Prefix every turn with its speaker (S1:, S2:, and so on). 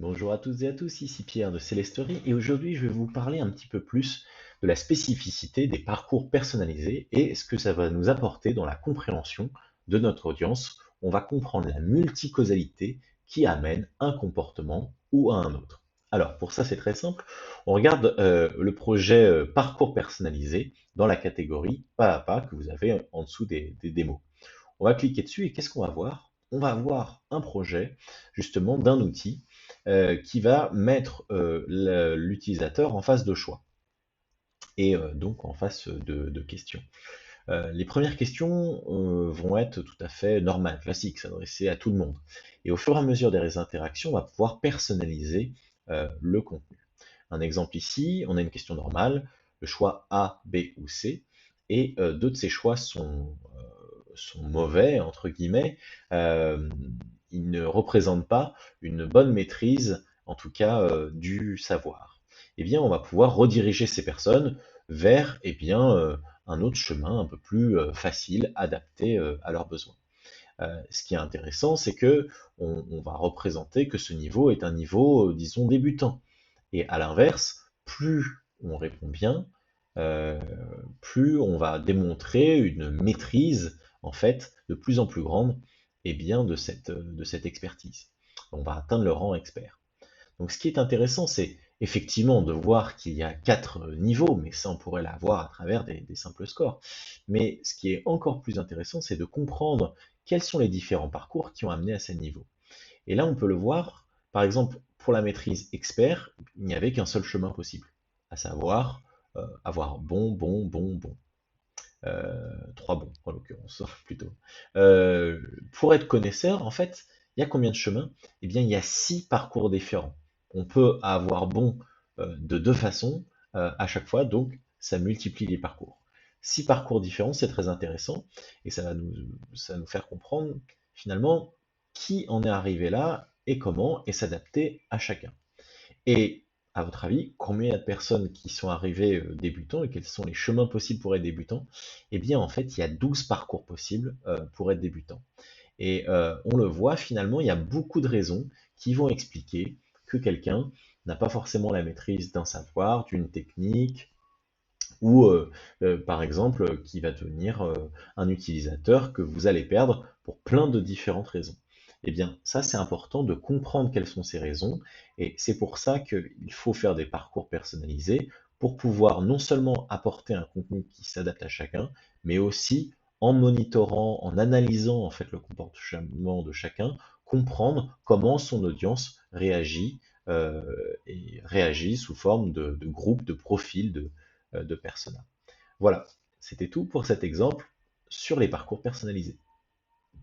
S1: Bonjour à toutes et à tous, ici Pierre de Célesterie et aujourd'hui je vais vous parler un petit peu plus de la spécificité des parcours personnalisés et ce que ça va nous apporter dans la compréhension de notre audience. On va comprendre la multicausalité qui amène un comportement ou à un autre. Alors pour ça c'est très simple, on regarde le projet parcours personnalisé dans la catégorie pas à pas que vous avez en dessous des démos. On va cliquer dessus et qu'est-ce qu'on va voir? On va voir un projet justement d'un outil qui va mettre l'utilisateur en face de choix et donc en face de questions. Les premières questions vont être tout à fait normales, classiques, s'adresser à tout le monde. Et au fur et à mesure des interactions, on va pouvoir personnaliser le contenu. Un exemple ici, on a une question normale, le choix A, B ou C, et deux de ces choix sont mauvais, entre guillemets, euh, ils ne représentent pas une bonne maîtrise, en tout cas, du savoir. Eh bien, on va pouvoir rediriger ces personnes vers un autre chemin un peu plus facile, adapté à leurs besoins. Ce qui est intéressant, c'est que on va représenter que ce niveau est un niveau, disons, débutant. Et à l'inverse, plus on répond bien, euh, plus on va démontrer une maîtrise, en fait, de plus en plus grande de cette expertise. On va atteindre le rang expert. Donc ce qui est intéressant, c'est effectivement de voir qu'il y a quatre niveaux, mais ça on pourrait l'avoir à travers des simples scores. Mais ce qui est encore plus intéressant, c'est de comprendre quels sont les différents parcours qui ont amené à ces niveaux. Et là, on peut le voir, par exemple, pour la maîtrise expert, il n'y avait qu'un seul chemin possible, à savoir avoir bon, bon, bon, bon. Trois bons, en l'occurrence, plutôt. Euh, pour être connaisseur, en fait, il y a combien de chemins? Eh bien, il y a six parcours différents. On peut avoir bon de deux façons à chaque fois, donc ça multiplie les parcours. Six parcours différents, c'est très intéressant, et ça va nous faire comprendre finalement qui en est arrivé là et comment, et s'adapter à chacun. Et à votre avis, combien il y a de personnes qui sont arrivées débutants et quels sont les chemins possibles pour être débutant? Eh bien, en fait, il y a 12 parcours possibles pour être débutant. Et on le voit, finalement, il y a beaucoup de raisons qui vont expliquer que quelqu'un n'a pas forcément la maîtrise d'un savoir, d'une technique, ou par exemple, qui va devenir un utilisateur que vous allez perdre pour plein de différentes raisons. Eh bien, ça, c'est important de comprendre quelles sont ces raisons, et c'est pour ça qu'il faut faire des parcours personnalisés pour pouvoir non seulement apporter un contenu qui s'adapte à chacun, mais aussi en monitorant, en analysant en fait le comportement de chacun, comprendre comment son audience réagit et réagit sous forme de groupes, de profils, de personas. Voilà, c'était tout pour cet exemple sur les parcours personnalisés.